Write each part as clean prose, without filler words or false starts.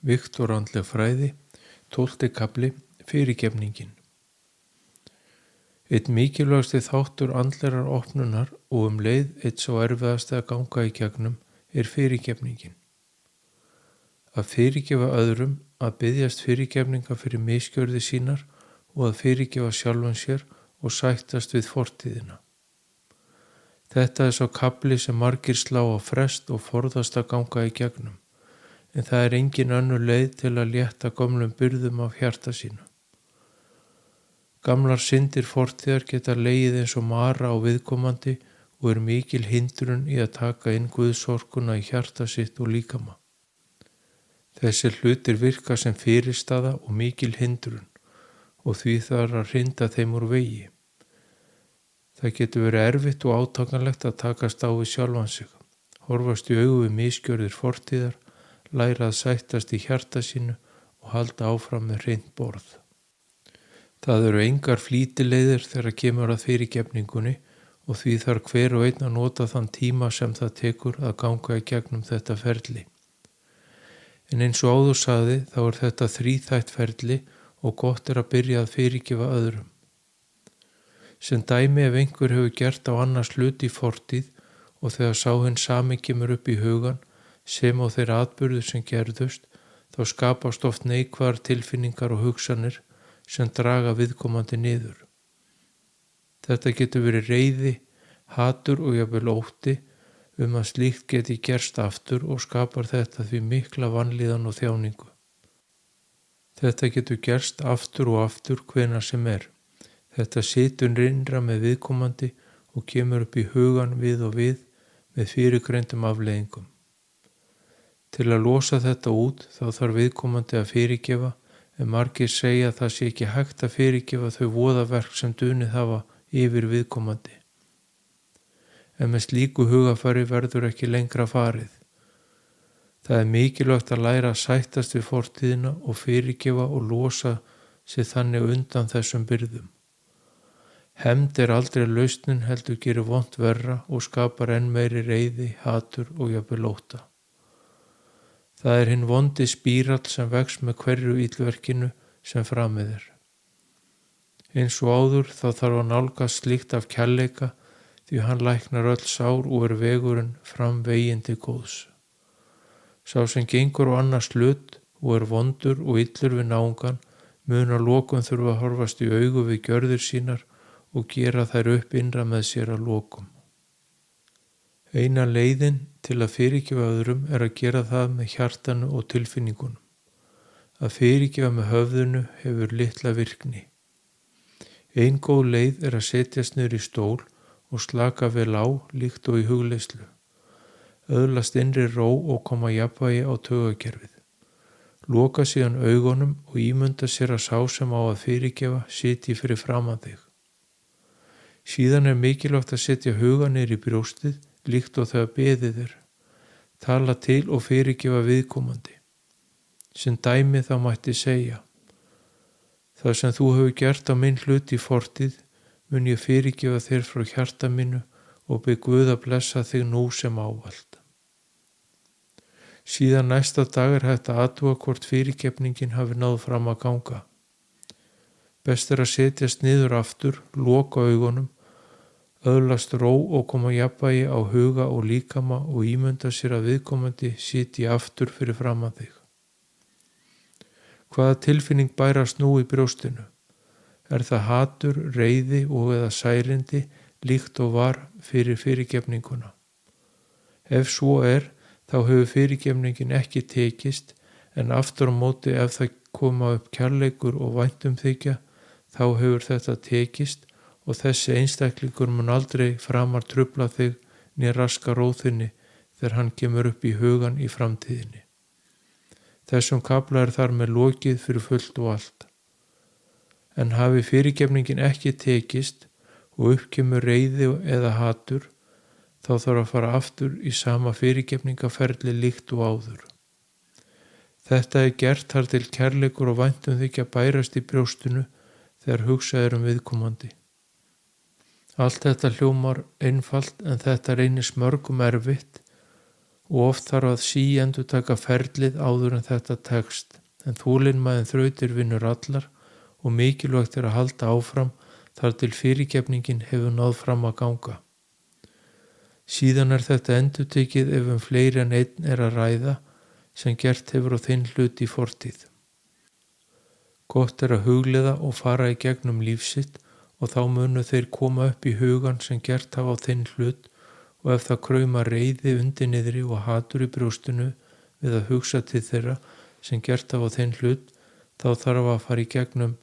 Viktor andleg fræði, 12. kafli, fyrirgefningin. Einn mikilvægasti þáttur andlegrar opnunar og leið eitt svo erfiðasti að ganga í gegnum fyrirgefningin. Að fyrirgefa öðrum, að biðjast fyrirgefninga fyrir misgjörðir sínar og að fyrirgefa sjálfum sér og sættast við fortíðina. Þetta er sá kafli sem margir slá á frest og forðast að ganga í gegnum, en það er engin önnur leið til að létta gömlum byrðum af hjarta sínu. Gamlar syndir fortíðar geta legið eins og mara á viðkomandi og mikil hindrun í að taka inn Guðsorkuna í hjarta sitt og líkama. Þessir hlutir virka sem fyrirstaða og mikil hindrun og því þarf að hrinda þeim úr vegi. Það getur verið erfitt og átakanlegt að takast á við sjálfan sig, horfast í augu við misgjörðir fortíðar, læra að sættast í hjarta sínu og halda áfram með hreint borð. Það eru engar flýtileiðir þegar kemur að fyrirgefningunni og því þarf hver og einn að nota þann tíma sem það tekur að ganga í gegnum þetta ferli. En eins og áður sagði þá er þetta þríþætt ferli og gott er að byrja að fyrirgefa öðrum. Sem dæmi ef einhver hefur gert á annars hlut í fortíð og þegar sá hinn sami kemur upp í hugan sem á þeirra atburður sem gerðust, þá skapast oft neikvæðar tilfinningar og hugsanir sem draga viðkomandi niður. Þetta getur verið reiði, hatur og jafnvel ótti að slíkt geti gerst aftur og skapar þetta því mikla vanlíðan og þjáningu. Þetta getur gerst aftur og aftur hvenær sem er. Þetta situr innra með viðkomandi og kemur upp í hugan við og við með fyrirgreindum afleiðingum. Til að losa þetta út þá þarf viðkomandi að fyrirgefa, en margir segja að það sé ekki hægt að fyrirgefa þau voðaverk sem dunið hafa yfir viðkomandi. En með slíku hugafari verður ekki lengra farið. Það er mikilvægt að læra að sættast við fortíðina og fyrirgefa og losa sig þannig undan þessum byrðum. Hefnd er aldrei lausnin heldur gerir vont verra og skapar enn meiri reiði, hatur og jafnvel ótta. Það er hinn vondi spírall sem vex með hverju illverkinu sem framið er. Eins og áður þá þarf að nálgast slíkt af kærleika því hann læknar öll sár og er vegurinn fram veginn til góðs. Sá sem gengur á annars hlut og er vondur og illur við náungan mun að lokum þurfa að horfast í augu við gjörðir sínar og gera þær upp innra með sér að lokum. Eina leiðin til að fyrirgefa öðrum er að gera það með hjartanu og tilfinningunum. Að fyrirgefa með höfðinu hefur litla virkni. Ein góð leið er að setjast niður í stól og slaka vel á líkt og í hugleiðslu. Öðlast innri ró og koma jafnvægi á taugakerfið. Loka síðan augunum og ímynda sér að sá sem á að fyrirgefa sitji fyrir framan þig. Síðan er mikilvægt að setja hugan niður í brjóstið líkt og þegar beðið er. Tala til og fyrirgefa viðkomandi. Sem dæmi þá mætti segja: það sem þú hefur gert á minn hlut í fortíð mun ég fyrirgefa þér frá hjarta mínu og bið Guð að blessa þig nú sem ávallt. Síðan næsta dag er hægt að athuga hvort fyrirgefningin hafi náð fram að ganga. Best er að setjast niður aftur, loka augunum, öðlast ró og koma jafnvægi á huga og líkama og ímynda sér að viðkomandi sitji aftur fyrir framan þig. Hvaða tilfinning bærast nú í brjóstinu? Er það hatur, reiði og eða særindi líkt og var fyrir fyrirgefninguna? Ef svo er, þá hefur fyrirgefningin ekki tekist, en aftur á móti ef það koma upp kærleikur og væntumþykja, þá hefur þetta tekist og þessi einstaklingur mun aldrei framar trufla þig né raska ró þinni þegar hann kemur upp í hugan í framtíðinni. Þessum kafla er þar með lokið fyrir fullt og allt. En hafi fyrirgefningin ekki tekist og uppkemur reiði eða hatur, þá þarf að fara aftur í sama fyrirgefningaferli líkt og áður. Þetta er gert þar til kærleikur og væntumþykja bærast í brjóstinu þegar hugsað viðkomandi. Allt þetta hljómar einfalt en þetta reynist mörgum erfitt og oft þarf að síendurtaka ferlið áður en þetta tekst, en þolinmæðin þrautir vinnur allar og mikilvægt er að halda áfram þar til fyrirgefningin hefur náð fram að ganga. Síðan er þetta endurtekið ef fleiri en einn er að ræða sem gert hefur á þinn hlut í fortíð. Gott er að hugleiða og fara í gegnum lífsitt og þá munu þeir koma upp í hugan sem gert hafa á þinn hlut, og ef það krauma reiði undir niðri og hatur í brjóstinu við að hugsa til þeirra sem gert hafa á þinn hlut, þá þarf að fara í gegnum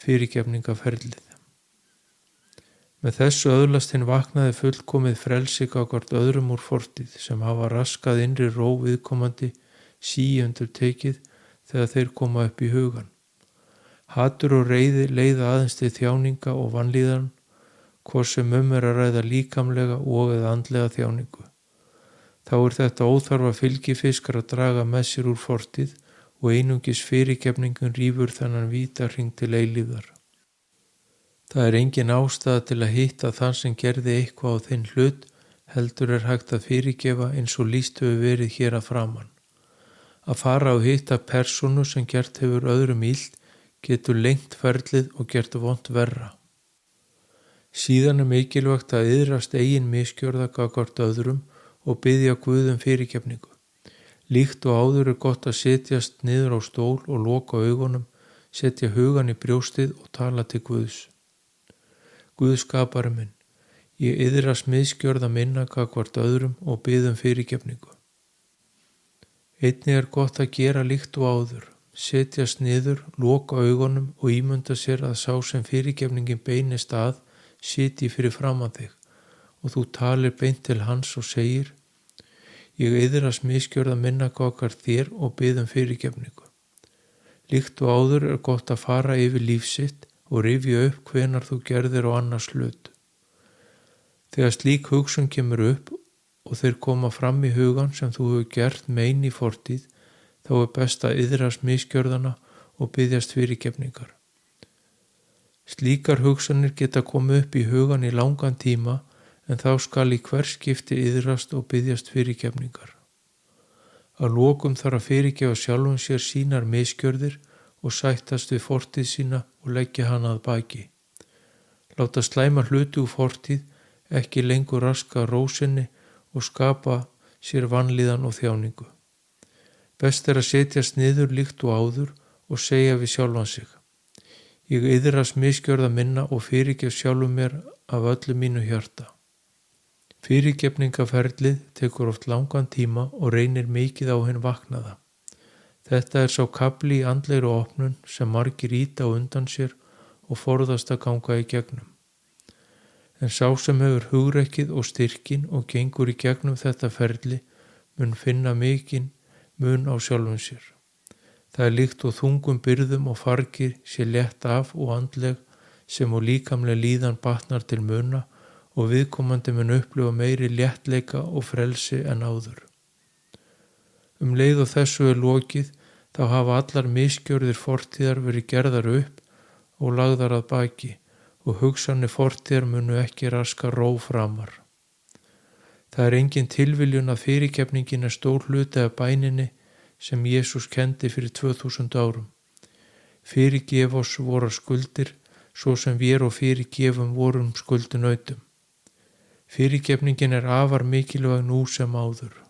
fyrirgefningaferlið. Með þessu öðlast hinn vaknaði fullkomið frelsi gagnvart öðrum úr fortíð sem hafa raskað innri ró viðkomandi síendurtekið þegar þeir koma upp í hugan. Hatur og reiði leiða aðeins til þjáninga og vanlíðan, hvort sem er að ræða líkamlega og eða andlega þjáningu. Þá er þetta óþarfa fylgifiskar að draga með sér úr fortíð og einungis fyrirgefningun rífur þennan vítarhring til eilífðar. Það er engin ástæða til að hitta þann sem gerði eitthvað á þinn hlut, heldur er hægt að fyrirgefa eins og lýst hefur verið hér að framan. Að fara og hitta persónu sem gert hefur öðrum illt getur lengt ferlið og gert vont verra. Síðan er mikilvægt að iðrast eigin misgjörða gagnvart öðrum og biðja Guð fyrirgefningu. Líkt og áður er gott að setjast niður á stól og loka augunum, setja hugan í brjóstið og tala til Guðs. Guð skapari minn, ég iðrast misgjörða minna gagnvart öðrum og biðja fyrirgefningu. Einnig er gott að gera líkt og áður, setjast niður, loka augunum og ímynda sér að sá sem fyrirgefningin beinist að sitji fyrir framan þig og þú talir beint til hans og segir: Ég iðrast misgjörða minna gagnvart þér og biðja fyrirgefningu. Líkt og áður er gott að fara yfir líf sitt og rifja upp hvenar þú gerðir á annars hlut. Þegar slík hugsun kemur upp og þeir koma fram í hugan sem þú hefur gert mein í fortíð, þá er best að iðrast misgjörðana og biðjast fyrirgefningar. Slíkar hugsanir geta komið upp í hugan í langan tíma, en þá skal í hvers skipti iðrast og biðjast fyrirgefningar. Að lokum þarf að fyrirgefa sjálfum sér sínar misgjörðir og sættast við fortíð sína og leggja hana að baki. Láta slæma hluti úr fortíð ekki lengur raska ró sinni og skapa sér vanlíðan og þjáningu. Best er að setjast niður líkt og áður og segja við sjálfan sig: Ég iðrast misgjörða minna og fyrirgef sjálfum mér af öllu mínu hjarta. Fyrirgefningaferlið tekur oft langan tíma og reynir mikið á hinn vaknaða. Þetta er sá kafli í andlegri opnun sem margir ýta á undan sér og forðast að ganga í gegnum. En sá sem hefur hugrekkið og styrkin og gengur í gegnum þetta ferli mun finna mikinn mun á sjálfum sér. Það er líkt og þungum byrðum og fargir sé létt af og andleg sem og líkamlega líðan batnar til muna og viðkomandi mun upplifa meiri léttleika og frelsi en áður. Leið og þessu er lokið, þá hafa allar misgjörðir fortíðar verið gerðar upp og lagðar að baki og hugsanir fortíðar munu ekki raska ró framar. Það er engin tilviljun að fyrirgefningin er stór hluti af bæninni sem Jesús kendi fyrir 2000 árum. Fyrirgef oss vorar skuldir, svo sem vér og fyrirgefum vorum skuldinautum. Fyrirgefningin er afar mikilvæg nú sem áður.